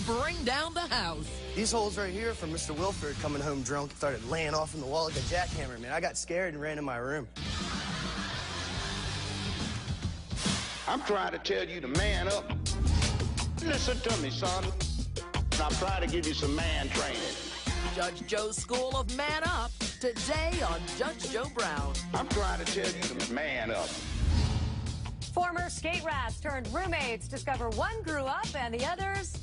bring down the house. These holes right here from Mr. Wilford coming home drunk started laying off in the wall like a jackhammer, man. I got scared and ran in my room. I'm trying to tell you to man up. Listen to me, son. I'm trying to give you some man training. Judge Joe's School of Man Up, today on Judge Joe Brown. I'm trying to tell you to man up. Former skate rats turned roommates discover one grew up and the others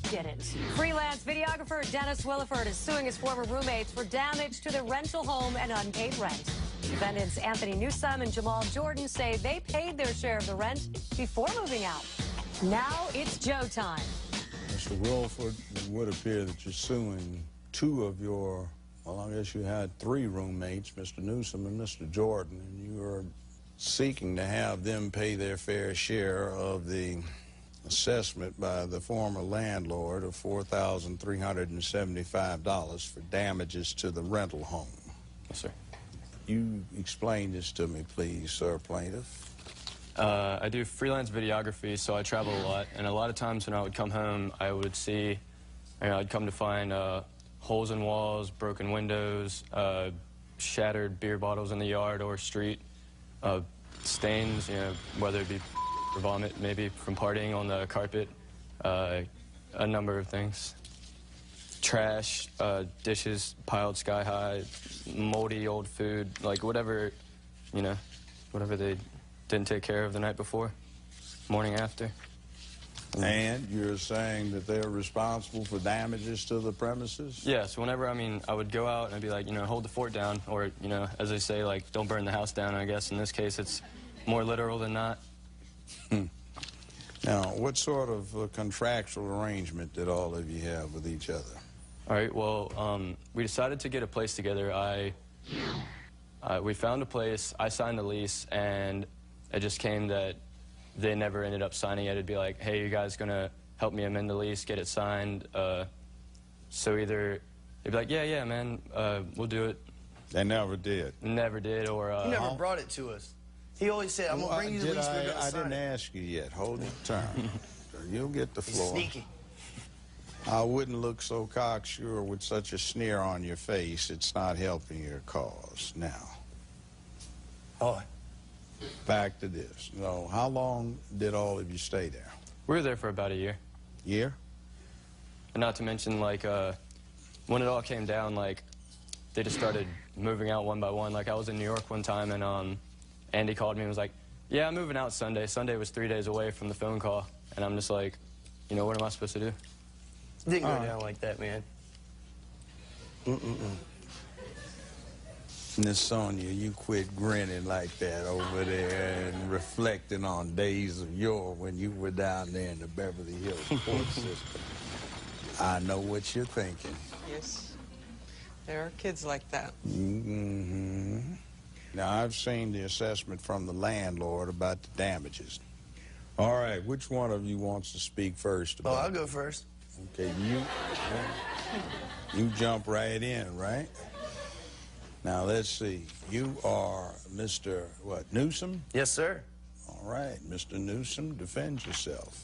didn't. Freelance videographer Dennis Williford is suing his former roommates for damage to their rental home and unpaid rent. Defendants Anthony Newsome and Jamal Jordan say they paid their share of the rent before moving out. Now it's Joe time. Mr. Williford, it would appear that you're suing two of your, well, I guess you had three roommates, Mr. Newsome and Mr. Jordan, and you are seeking to have them pay their fair share of the assessment by the former landlord of $4,375 for damages to the rental home. Yes, sir. You explain this to me, please, sir, plaintiff. I do freelance videography, so I travel a lot, and a lot of times when I would come home, I would see, I'd come to find holes in walls, broken windows, shattered beer bottles in the yard or street, stains, whether it be vomit, maybe from partying on the carpet, a number of things. Trash, dishes piled sky high, moldy old food, like whatever, whatever they didn't take care of the night before, morning after. And you're saying that they're responsible for damages to the premises? Yes, whenever, I would go out and I'd be like, hold the fort down, or, as they say, like, don't burn the house down, I guess. In this case, it's more literal than not. Now, what sort of contractual arrangement did all of you have with each other? All right, well, we decided to get a place together. We found a place, I signed the lease, and it just came that they never ended up signing it. It'd be like, hey, you guys gonna help me amend the lease, get it signed? So either they'd be like, yeah, man, we'll do it. They never did? Never did, or... He never brought it to us. He always said, I'm gonna bring you the lease, we're gonna sign it. I didn't ask you yet. Hold your turn. You'll get the floor. He's sneaky. I wouldn't look so cocksure with such a sneer on your face. It's not helping your cause. Now, back to this. So, how long did all of you stay there? We were there for about a year. Year? And not to mention, like, when it all came down, like, they just started moving out one by one. Like, I was in New York one time, and Andy called me and was like, yeah, I'm moving out Sunday. Sunday was 3 days away from the phone call. And I'm just like, what am I supposed to do? It didn't go down like that, man. Miss Sonia, you quit grinning like that over there and reflecting on days of yore when you were down there in the Beverly Hills court system. I know what you're thinking. Yes, there are kids like that. Now, I've seen the assessment from the landlord about the damages. All right, which one of you wants to speak first about I'll go first. Okay, you jump right in, right? Now, let's see. You are Mr. Newsome? Yes, sir. All right, Mr. Newsome, defend yourself.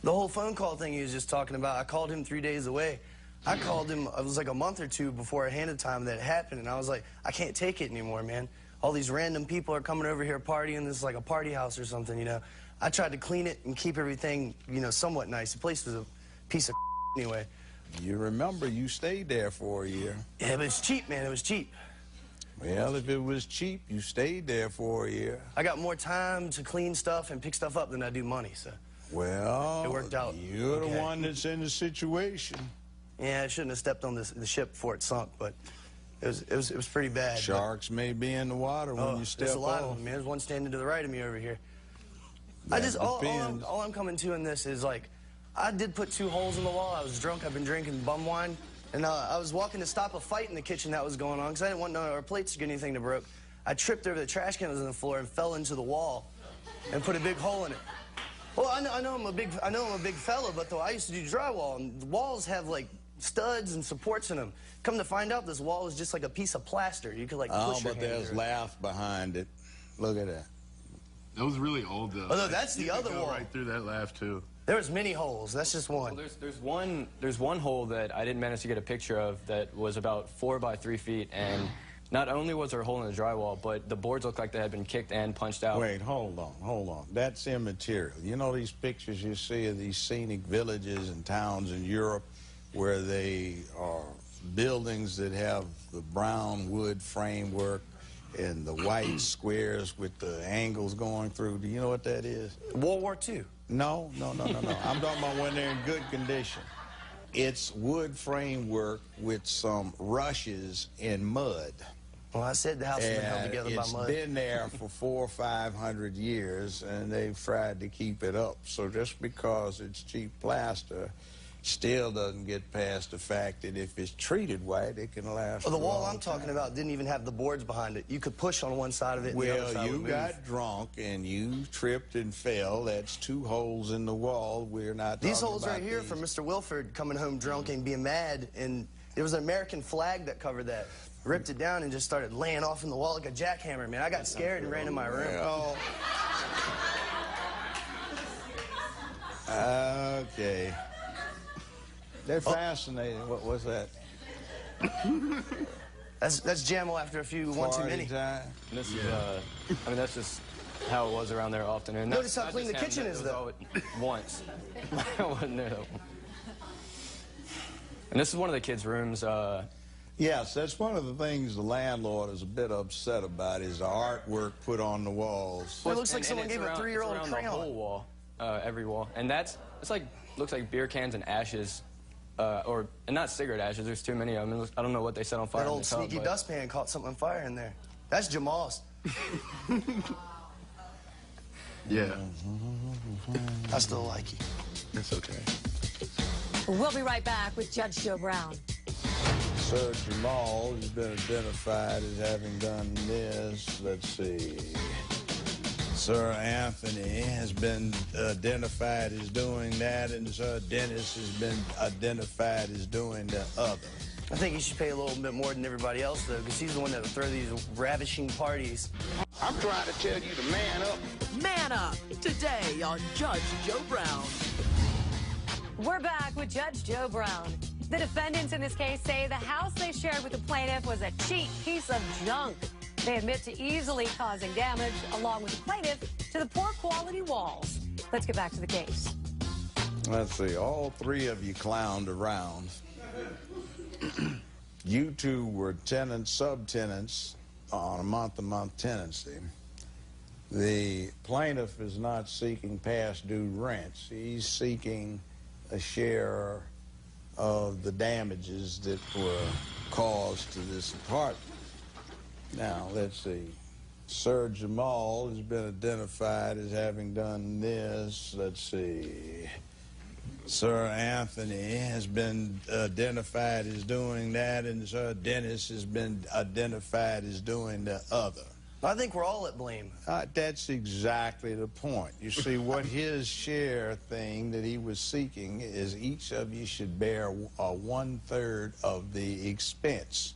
The whole phone call thing he was just talking about, I called him 3 days away. I called him, it was like a month or two before a hand of time that happened, and I was like, I can't take it anymore, man. All these random people are coming over here partying. This is like a party house or something, I tried to clean it and keep everything, somewhat nice. The place was a piece of anyway. You remember you stayed there for a year. Yeah, but it's cheap, man. It was cheap. Well, if it was cheap, you stayed there for a year. I got more time to clean stuff and pick stuff up than I do money, so. Well, it worked out. You're the one that's in the situation. Yeah, I shouldn't have stepped on the ship before it sunk, but it was pretty bad. Sharks may be in the water when you step off. There's a lot of them, man. There's one standing to the right of me over here. All I'm coming to in this is, like, I did put 2 holes in the wall. I was drunk. I've been drinking bum wine. And I was walking to stop a fight in the kitchen that was going on because I didn't want none of our plates to get anything to broke. I tripped over the trash can that was on the floor and fell into the wall and put a big hole in it. Well, I know I'm a big fella, but though I used to do drywall, and the walls have, like, studs and supports in them. Come to find out, this wall is just like a piece of plaster. You could, like, push your hand there's through. laugh behind it. Look at that. That was really old, though. Oh, no, that's the other wall. Right through that laugh, too. There was many holes. That's just one. Well, there's one hole that I didn't manage to get a picture of that was about 4 by 3 feet, and not only was there a hole in the drywall, but the boards looked like they had been kicked and punched out. Wait, hold on. That's immaterial. You know these pictures you see of these scenic villages and towns in Europe where they are buildings that have the brown wood framework and the white squares with the angles going through. Do you know what that is? World War II. No. I'm talking about when they're in good condition. It's wood framework with some rushes in mud. Well, I said the house has been held together by mud. It's been there for 400 or 500 years, and they've tried to keep it up. So just because it's cheap plaster still doesn't get past the fact that if it's treated right, it can last. Well, the wall I'm talking about didn't even have the boards behind it. You could push on one side of it and the other side Well, would you move. got drunk and you tripped and fell. That's 2 holes in the wall. We're not These talking holes about right here these. from Mr. Wilford coming home drunk and being mad, and there was an American flag that covered that. Ripped it down and just started laying off in the wall like a jackhammer, man. I got scared and ran in my room. Well, okay. They're fascinating. What was that? That's JAML after a few one too many. Party time? And this is, I mean, that's just how it was around there often. And Notice that's how clean just the kitchen him. is, It was though. all once. I wasn't there, though. And this is one of the kids' rooms. Yes, that's one of the things the landlord is a bit upset about is the artwork put on the walls. Well, it looks like someone it's gave a around- 3-year-old it's a around the crayon. whole wall, every wall. And it's like, looks like beer cans and ashes, and not cigarette ashes. There's too many of them. I don't know what they set on fire. That in old the tub, sneaky but- dustpan caught something on fire in there. That's Jamal's. Yeah, I still like you. it's okay. We'll be right back with Judge Joe Brown. Sir Jamal has been identified as having done this. Let's see. Sir Anthony has been identified as doing that, and Sir Dennis has been identified as doing the other. I think he should pay a little bit more than everybody else, though, because he's the one that would throw these ravishing parties. I'm trying to tell you to man up. Man Up, today on Judge Joe Brown. We're back with Judge Joe Brown. The defendants in this case say the house they shared with the plaintiff was a cheap piece of junk. They admit to easily causing damage, along with the plaintiff, to the poor quality walls. Let's get back to the case. Let's see. All 3 of you clowned around. You 2 were tenants, subtenants on a month-to-month tenancy. The plaintiff is not seeking past due rents. He's seeking a share of the damages that were caused to this apartment. Now, let's see. Sir Jamal has been identified as having done this. Let's see. Sir Anthony has been identified as doing that, and Sir Dennis has been identified as doing the other. I think we're all at blame. That's exactly the point. You see, what his share thing that he was seeking is each of you should bear 1/3 of the expense.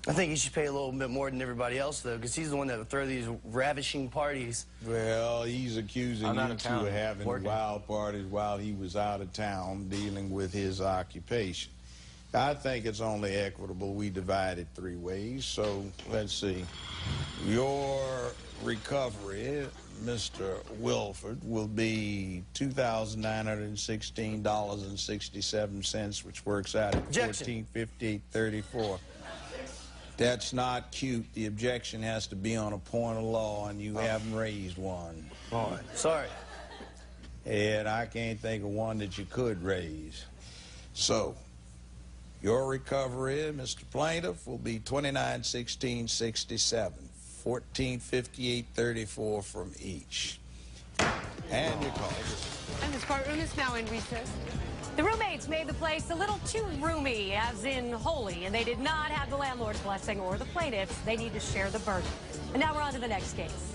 I think he should pay a little bit more than everybody else, though, because he's the one that would throw these ravishing parties. Well, he's accusing I'm out you of 2 town of having working. wild parties while he was out of town dealing with his occupation. I think it's only equitable we divide it 3 ways. So let's see. Your recovery, Mr. Wilford, will be $2,916.67, which works out at Objection. $1458.34. That's not cute. The objection has to be on a point of law, and you haven't raised one. All right. Sorry. And I can't think of one that you could raise. So, your recovery, Mr. Plaintiff, will be $2916.67, $1458.34 from each. And your call. And this courtroom is now in recess. The roommates made the place a little too roomy, as in holy, and they did not have the landlord's blessing or the plaintiff's. They need to share the burden. And now we're on to the next case.